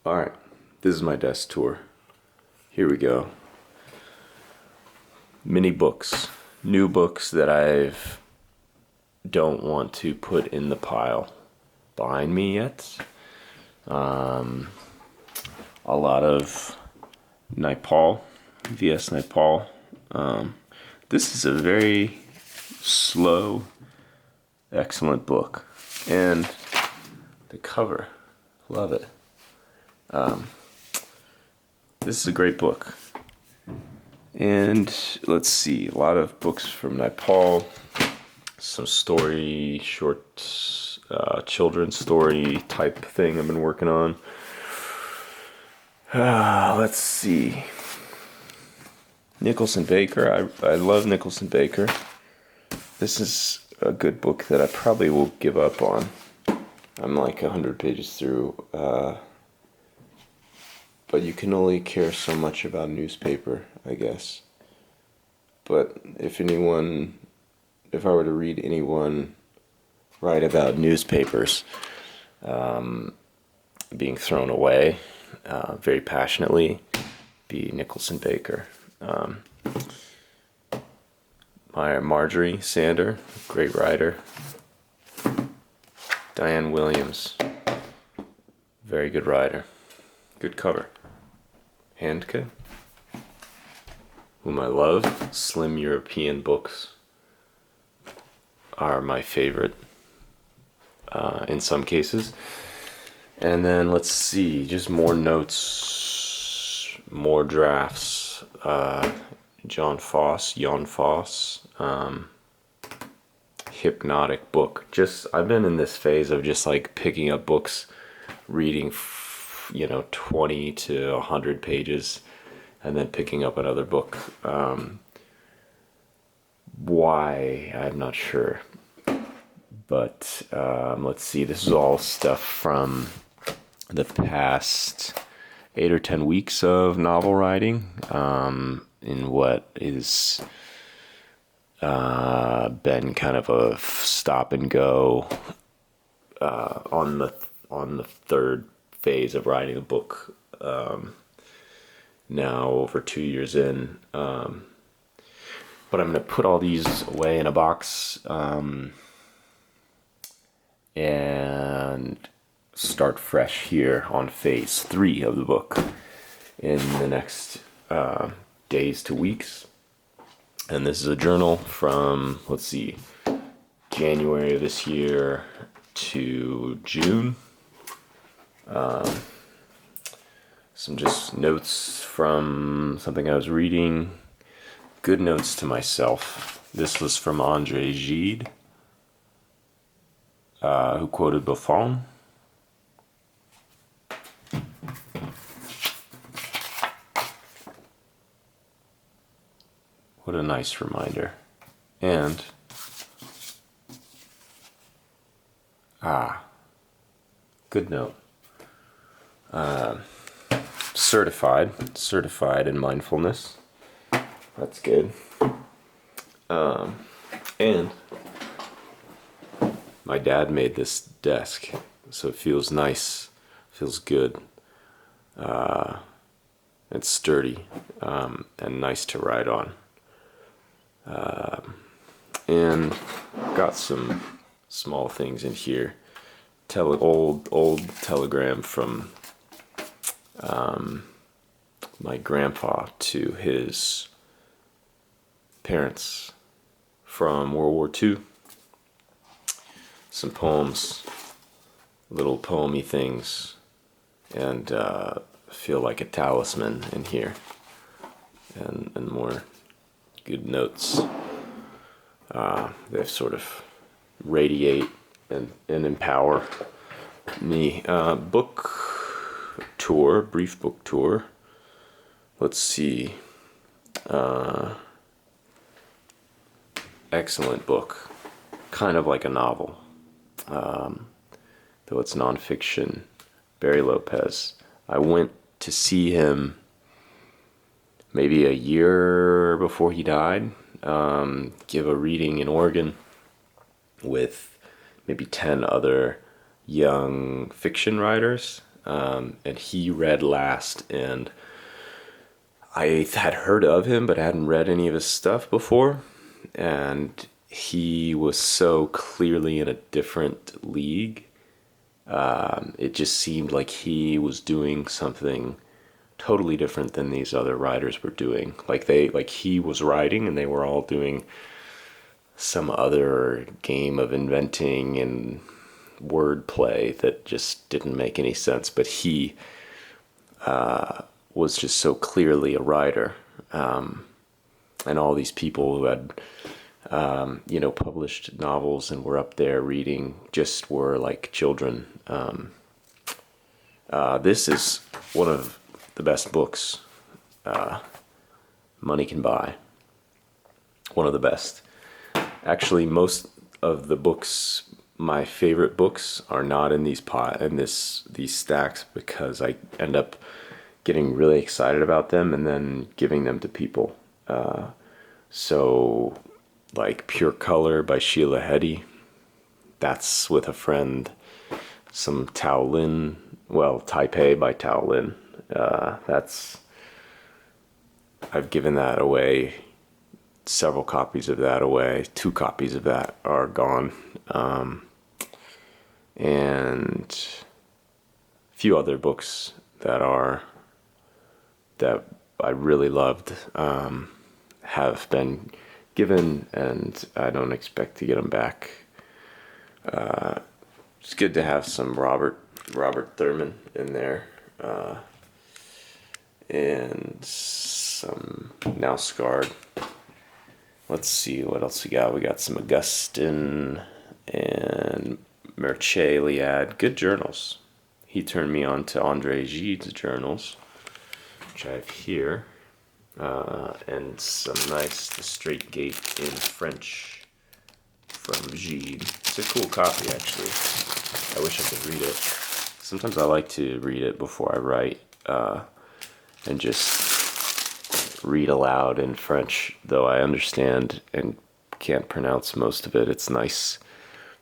All right, this is my desk tour. Here we go. Mini books, new books that I don't want to put in the pile behind me yet. A lot of Naipaul, V.S. Naipaul. This is a very slow, excellent book, and the cover, love it. This is a great book. And let's see, a lot of books from Naipaul, some story, short children's story type thing I've been working on. Let's see. Nicholson Baker, I love Nicholson Baker. This is a good book that I probably will give up on. I'm like 100 pages through. But you can only care so much about newspaper, I guess. But if I were to read anyone write about newspapers being thrown away very passionately, be Nicholson Baker. Marjorie Sander, great writer. Diane Williams, very good writer. Good cover. Handke, whom I love. Slim European books are my favorite in some cases. And then let's see, just more notes, more drafts. Jan Foss, hypnotic book. I've been in this phase of just like picking up books, reading 20 to 100 pages, and then picking up another book. Why? I'm not sure. But let's see, this is all stuff from the past 8 or 10 weeks of novel writing, in what is been kind of a stop and go on the third phase of writing a book, now over 2 years in. But I'm going to put all these away in a box and start fresh here on phase 3 of the book in the next days to weeks. And this is a journal from, let's see, January of this year to June. Some just notes from something I was reading. Good notes to myself. This was from André Gide, who quoted Buffon. What a nice reminder. And good note. Certified in mindfulness. That's good. And my dad made this desk, so it feels nice, feels good. It's sturdy and nice to ride on. And got some small things in here. Old telegram from my grandpa to his parents from World War II. Some poems, little poemy things, and feel like a talisman in here, and more good notes. They sort of radiate and empower me. Brief book tour. Let's see. Excellent book. Kind of like a novel. Though it's nonfiction. Barry Lopez. I went to see him maybe a year before he died. Give a reading in Oregon with maybe 10 other young fiction writers. and he read last, and I had heard of him, but I hadn't read any of his stuff before, and he was so clearly in a different league. It just seemed like he was doing something totally different than these other writers were doing. Like he was writing, and they were all doing some other game of inventing and wordplay that just didn't make any sense. But he was just so clearly a writer. And all these people who had, published novels and were up there reading just were like children. This is one of the best books money can buy. One of the best. Actually, most of the books, my favorite books, are not in these stacks, because I end up getting really excited about them and then giving them to people. So, like Pure Color by Sheila Heti, that's with a friend. Some Taipei by Tao Lin. I've given that away, several copies of that away. 2 copies of that are gone. And a few other books that I really loved have been given, and I don't expect to get them back. It's good to have some Robert Thurman in there, and some Now Scarred. Let's see what else we got. We got some Augustine and Mircea Eliade. Good journals. He turned me on to André Gide's journals, which I have here, and some nice The Straight Gate in French from Gide. It's a cool copy, actually. I wish I could read it. Sometimes I like to read it before I write, and just read aloud in French, though I understand and can't pronounce most of it. It's nice.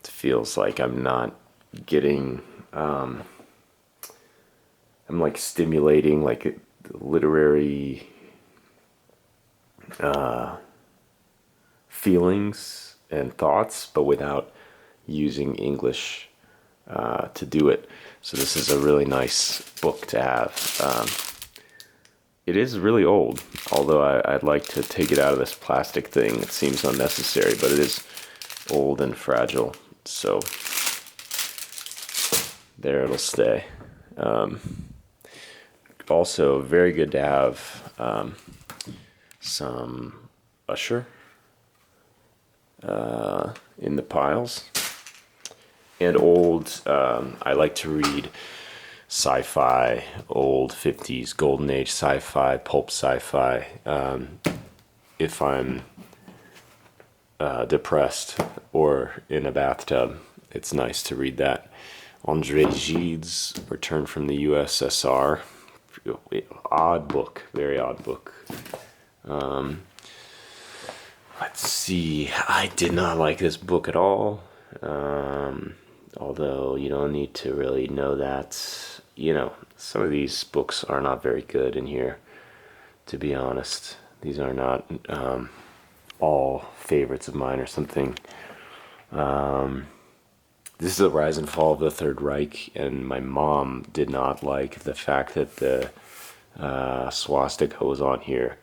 It feels like I'm not getting, I'm like stimulating like literary feelings and thoughts, but without using English to do it. So this is a really nice book to have. It is really old, although I'd like to take it out of this plastic thing. It seems unnecessary, but it is old and fragile. So there it'll stay. Also, very good to have some Usher in the piles. And old, I like to read sci-fi, old 50s, golden age sci-fi, pulp sci-fi. If I'm depressed or in a bathtub, it's nice to read that. André Gide's Return from the USSR. Odd book, very odd book. Let's see, I did not like this book at all. Although you don't need to really know that. Some of these books are not very good in here, to be honest. These are not all favorites of mine or something. This is The Rise and Fall of the Third Reich, and my mom did not like the fact that the swastika was on here.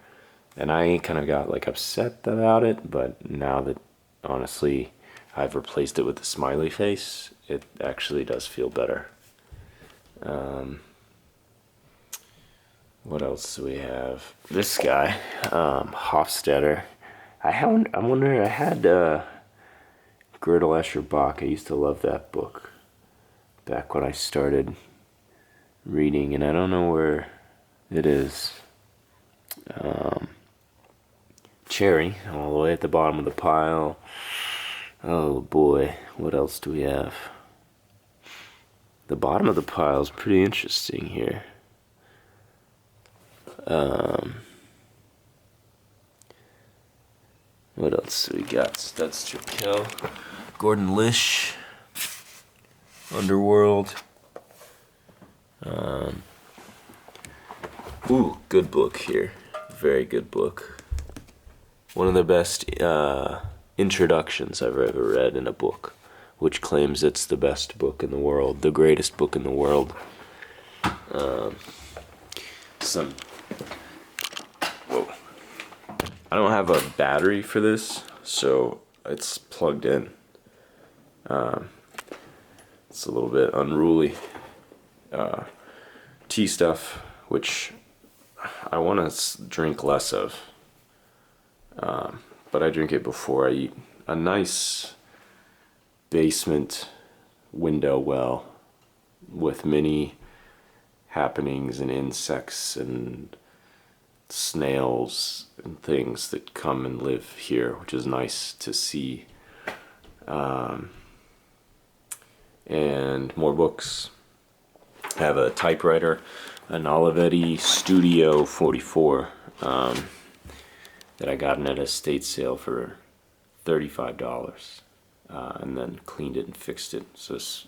And I kind of got like upset about it, but now that honestly I've replaced it with the smiley face, it actually does feel better. What else do we have? This guy, Hofstadter. I wonder, I had Gretel Escher Bach. I used to love that book back when I started reading, and I don't know where it is. Cherry, all the way at the bottom of the pile. Oh boy, what else do we have? The bottom of the pile is pretty interesting here. What else do we got? Studs Terkel, Gordon Lish, Underworld. Ooh, good book here. Very good book. One of the best introductions I've ever read in a book, which claims it's the best book in the world, the greatest book in the world. Some. Whoa. I don't have a battery for this, so it's plugged in. It's a little bit unruly. Tea stuff, which I want to drink less of. But I drink it before I eat. A nice basement window well with many happenings and insects and snails and things that come and live here, which is nice to see. And more books. I have a typewriter, an Olivetti Studio 44 that I got in at a estate sale for $35, and then cleaned it and fixed it. So it's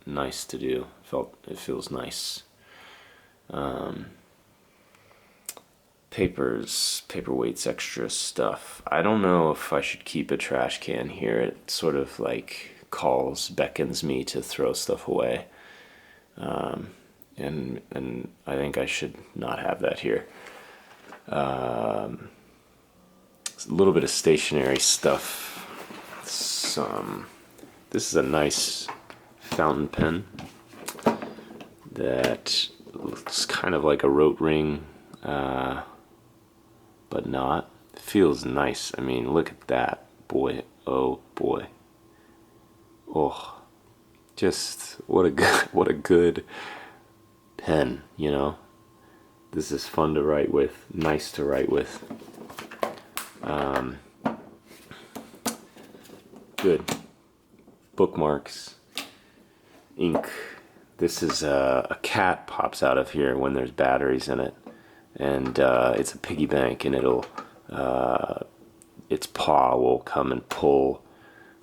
nice to do. It feels nice. Papers, paperweights, extra stuff. I don't know if I should keep a trash can here. It sort of like beckons me to throw stuff away. And I think I should not have that here. A little bit of stationery stuff. This is a nice fountain pen that looks kind of like a rote ring, but not. It feels nice. I mean, look at that, boy. Oh boy. Oh, just what a good pen, you know. This is fun to write with, nice to write with. Good. Bookmarks, ink. This is a cat pops out of here when there's batteries in it, and it's a piggy bank, and its paw will come and pull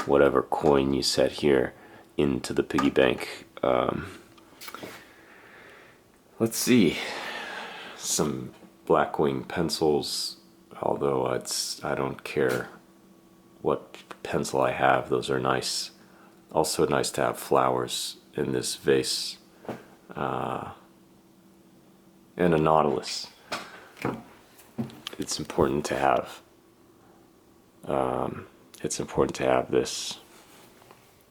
whatever coin you set here into the piggy bank. Let's see, some Blackwing pencils, although I don't care what pencil I have, those are nice. Also nice to have flowers in this vase, and a Nautilus. It's important to have this